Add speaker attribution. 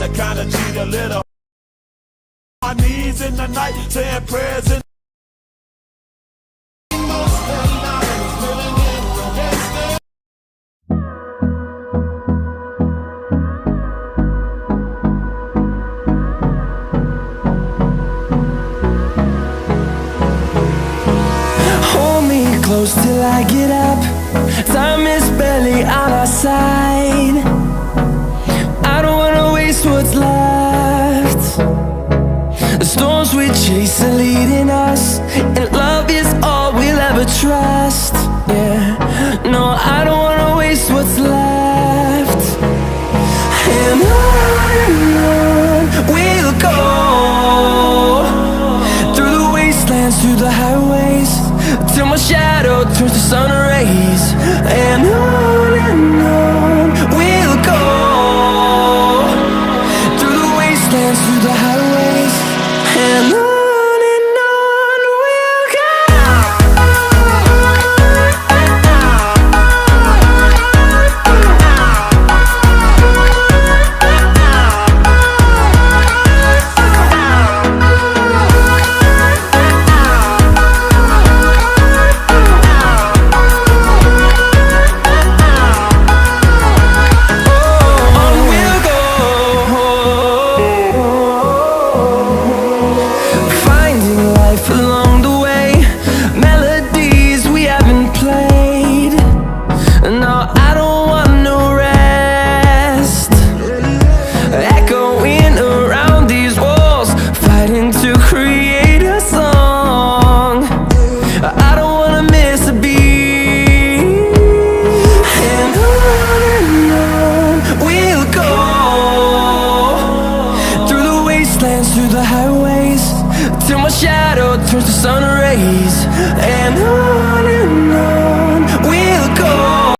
Speaker 1: the kind of G to little. My knees in the night, saying prayers in.
Speaker 2: Hold me close till I get up. Time is barely on our side. I don't wanna waste what's left. The storms we chase are leading us, and love is all we'll ever trust. Yeah, no, I don't wanna waste what's left. And on we'll go, through the wastelands, through the highways, till my shadow turns to sun rays. And on we'll go, through the wastelands, through the highways, and on we'll go. Along the way, melodies we haven't played. No, I don't want no rest. Echoing around these walls, fighting to create a song. I don't wanna miss a beat. And on we'll go, through the wastelands, through the highways, till my shadow turns to sun rays. And on